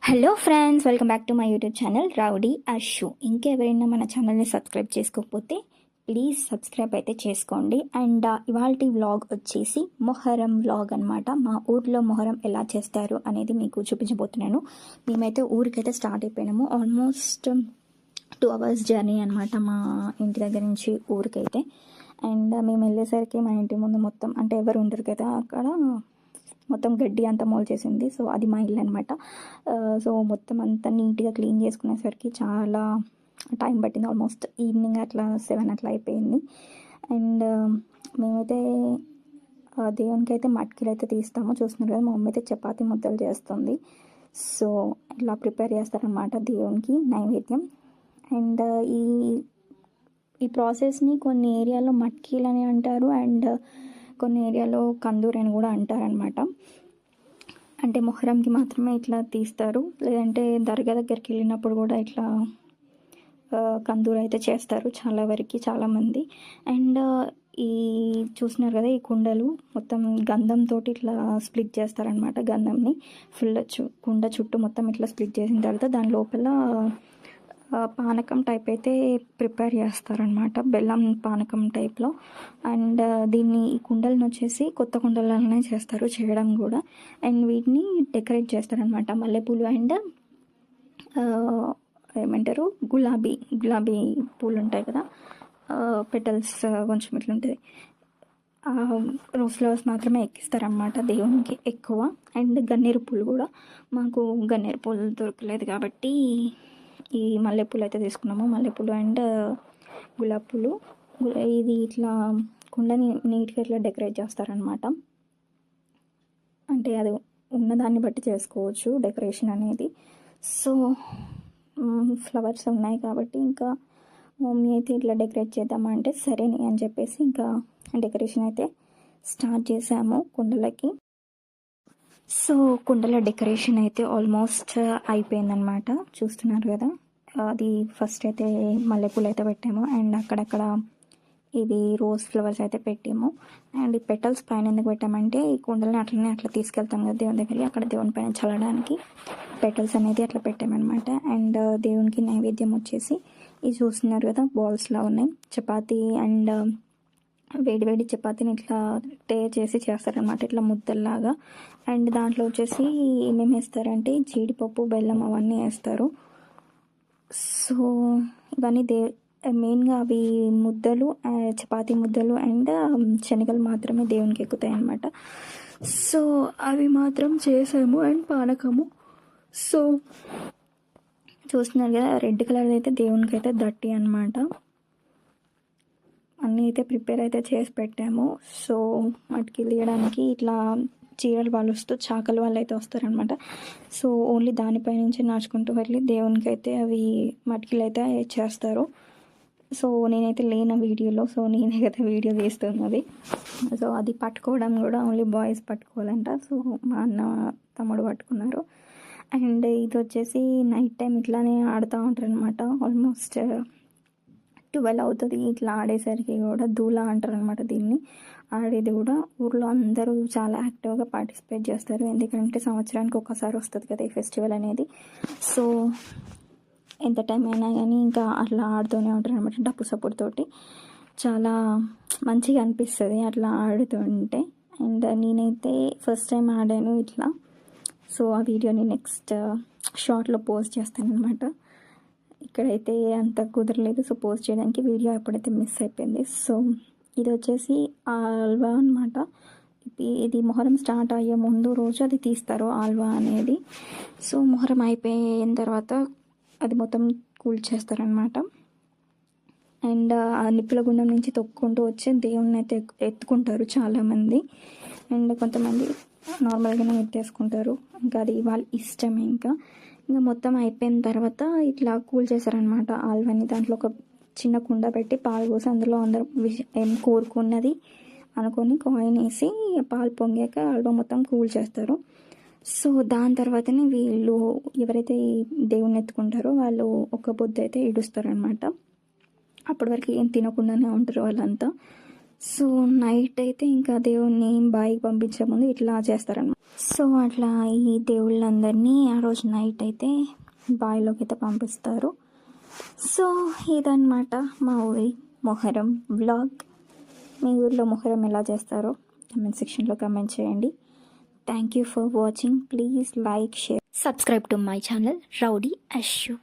Hello friends, welcome back to my YouTube channel rowdy Ashu. ఇంకెవరైనా మన ఛానల్ని సబ్స్క్రైబ్ చేసుకోకపోతే ప్లీజ్ సబ్స్క్రైబ్ అయితే చేసుకోండి. అండ్ ఇవాల్టి వ్లాగ్ వచ్చేసి మొహరం వ్లాగ్ అనమాట. మా ఊర్లో మొహరం ఎలా చేస్తారు అనేది మీకు చూపించబోతున్నాను. మేమైతే ఊరికైతే స్టార్ట్ అయిపోయినాము. ఆల్మోస్ట్ 2 hours జర్నీ అనమాట మా ఇంటి దగ్గర నుంచి ఊరికైతే. అండ్ మేము వెళ్ళేసరికి మా ఇంటి ముందు మొత్తం అంటే ఎవరు ఉండరు కదా, అక్కడ మొత్తం గడ్డి అంతా మోల్చేసింది. సో అది మా ఇల్లు అనమాట. సో మొత్తం అంతా నీట్గా క్లీన్ చేసుకునేసరికి చాలా టైం పట్టింది. ఆల్మోస్ట్ ఈవినింగ్ అట్లా 7 అట్లా అయిపోయింది. అండ్ మేమైతే దేవునికి అయితే మట్కీలు అయితే తీస్తాము. చూస్తున్నారు కదా, మా మమ్మీ అయితే చపాతీ ముద్దలు చేస్తుంది. సో ఇలా ప్రిపేర్ చేస్తారనమాట దేవునికి నైవేద్యం. అండ్ ఈ ఈ ప్రాసెస్ని కొన్ని ఏరియాలో మట్కీలు అని అంటారు, అండ్ కొన్ని ఏరియాలో కందూర్ అని కూడా అంటారనమాట. అంటే మొహరంకి మాత్రమే ఇట్లా తీస్తారు, లేదంటే దర్గా దగ్గరికి వెళ్ళినప్పుడు కూడా ఇట్లా కందూర్ అయితే చేస్తారు చాలా వరకు, చాలామంది. అండ్ ఈ చూస్తున్నారు కదా, ఈ కుండలు మొత్తం గంధంతో ఇట్లా స్ప్లిట్ చేస్తారనమాట. గంధంని ఫుల్ కుండ చుట్టూ మొత్తం ఇట్లా స్ప్లిట్ చేసిన తర్వాత దాని లోపల పానకం టైప్ అయితే ప్రిపేర్ చేస్తారనమాట, బెల్లం పానకం టైప్లో. అండ్ దీన్ని ఈ కుండలను వచ్చేసి కొత్త కుండలనే చేస్తారు చేయడం కూడా. అండ్ వీటిని డెకరేట్ చేస్తారనమాట. మల్లెపూలు అండ్ ఏమంటారు, గులాబీ పూలు ఉంటాయి కదా, పెటల్స్ కొంచెం ఇట్లా ఉంటుంది. రోజ్ ఫ్లవర్స్ మాత్రమే ఎక్కిస్తారనమాట దేవునికి ఎక్కువ. అండ్ గన్నేరు పూలు కూడా, మాకు గన్నేరు పూలు దొరకలేదు కాబట్టి ఈ మల్లెపూలు అయితే తీసుకున్నాము. మల్లెపూలు అండ్ గులాబీ పూలు. ఇది ఇట్లా కుండని నీట్గా ఇట్లా డెకరేట్ చేస్తారనమాట. అంటే అది ఉన్నదాన్ని బట్టి చేసుకోవచ్చు డెకరేషన్ అనేది. సో ఫ్లవర్స్ ఉన్నాయి కాబట్టి ఇంకా మమ్మీ అయితే ఇట్లా డెకరేట్ చేద్దామంటే సరే అని చెప్పేసి ఇంకా డెకరేషన్ అయితే స్టార్ట్ చేసాము కుండలకి. సో కుండల డెకరేషన్ అయితే ఆల్మోస్ట్ అయిపోయిందనమాట. చూస్తున్నారు కదా, అది ఫస్ట్ అయితే మల్లెపూలు అయితే పెట్టాము, అండ్ అక్కడక్కడ ఇవి రోజ్ ఫ్లవర్స్ అయితే పెట్టాము. అండ్ ఈ పెటల్స్ పైన ఎందుకు పెట్టామంటే ఈ కుండలని అట్లా తీసుకెళ్తాం కదా దేవుని దగ్గరికి, అక్కడ దేవుని పైన చల్లడానికి పెటల్స్ అనేది అట్లా పెట్టామన్నమాట. అండ్ దేవునికి నైవేద్యం వచ్చేసి ఇది చూస్తున్నారు కదా, బాల్స్లా ఉన్నాయి చపాతీ. అండ్ వేడి చపాతీని ఇట్లా చేసి చేస్తారనమాట, ఇట్లా ముద్దల్లాగా. అండ్ దాంట్లో వచ్చేసి ఏమేమి వేస్తారంటే జీడిపప్పు, బెల్లం అవన్నీ వేస్తారు. సో ఇవన్నీ మెయిన్గా అవి ముద్దలు, చపాతీ ముద్దలు అండ్ శనగలు మాత్రమే దేవునికి ఎక్కుతాయి అన్నమాట. సో అవి మాత్రం చేసాము. అండ్ పానకము. సో చూస్తున్నారు కదా, రెడ్ కలర్ అయితే దేవునికి అయితే దట్టి అనమాట. అన్నీ అయితే ప్రిపేర్ అయితే చేసి పెట్టాము. సో మట్కి తీయడానికి ఇట్లా చీరలు వాళ్ళు వస్తూ చాకలి వాళ్ళు అయితే వస్తారనమాట. సో ఓన్లీ దానిపై నుంచి నడుచుకుంటూ వెళ్ళి దేవునికి అయితే అవి మట్కిలు అయితే చేస్తారు. సో నేనైతే లేని వీడియోలో, సో నేనే కదా వీడియో తీస్తున్నది. సో అది పట్టుకోవడం కూడా ఓన్లీ బాయ్స్ పట్టుకోవాలంట. సో మా అన్న తమ్ముడు పట్టుకున్నారు. అండ్ ఇది వచ్చేసి నైట్ టైం ఇట్లానే ఆడుతూ ఉంటారు అనమాట. ఆల్మోస్ట్ 12 అవుతుంది ఇట్లా ఆడేసరికి కూడా. దూలా అంటారు అనమాట దీన్ని. ఆడేది కూడా ఊర్లో అందరూ చాలా యాక్టివ్గా పార్టిసిపేట్ చేస్తారు, ఎందుకంటే సంవత్సరానికి ఒకసారి వస్తుంది కదా ఈ ఫెస్టివల్ అనేది. సో ఎంత టైం అయినా కానీ ఇంకా అట్లా ఆడుతూనే ఉంటారు అనమాట, డప్పు సపోర్ట్ తోటి. చాలా మంచిగా అనిపిస్తుంది అట్లా ఆడుతుంటే. అండ్ నేనైతే ఫస్ట్ టైం ఆడాను ఇట్లా. సో ఆ వీడియోని నెక్స్ట్ షార్ట్లో పోస్ట్ చేస్తాను అనమాట. ఇక్కడైతే అంత కుదరలేదు సో పోస్ట్ చేయడానికి, వీడియో ఎప్పుడైతే మిస్ అయిపోయింది. సో ఇది వచ్చేసి ఆల్వా అనమాట. ఇది మొహరం స్టార్ట్ అయ్యే ముందు రోజు అది తీస్తారు ఆల్వా అనేది. సో మొహరం అయిపోయిన తర్వాత అది మొత్తం కూల్చేస్తారనమాట. అండ్ ఆ నిప్పుల గుండం నుంచి తొక్కుంటూ వచ్చి దేవుణ్ణి అయితే ఎత్తుకుంటారు చాలామంది. అండ్ కొంతమంది నార్మల్గానే ఎత్తేసుకుంటారు, ఇంకా అది వాళ్ళ ఇష్టమే. ఇంకా మొత్తం అయిపోయిన తర్వాత ఇట్లా కూల్ చేశారనమాట ఆల్వని. దాంట్లో ఒక చిన్న కుండ పెట్టి పాలు పోసి అందులో అందరూ ఏం కోరుకున్నది అనుకొని కాయిన్ వేసి పాలు పొంగాక ఆల్వా మొత్తం కూల్ చేస్తారు. సో దాని తర్వాతనే వీళ్ళు ఎవరైతే దేవుణ్ణి ఎత్తుకుంటారో వాళ్ళు ఒక పొద్దు అయితే ఇడుస్తారనమాట. అప్పటి వరకు ఏం తినకుండానే ఉంటారు వాళ్ళంతా. సో నైట్ అయితే ఇంకా దేవుణ్ణి బాయికి పంపించే ముందు ఇట్లా చేస్తారనమాట. సో అట్లా ఈ దేవుళ్ళందరినీ ఆ రోజు నైట్ అయితే బావిలోకి అయితే పంపిస్తారు. సో ఇదన్నమాట మా ఊరి మొహరం వ్లాగ్. మీ ఊరిలో మొహరం ఎలా చేస్తారో కమెంట్ సెక్షన్లో కమెంట్ చేయండి. Thank you for watching. Please like, share, subscribe to my channel rowdy assure.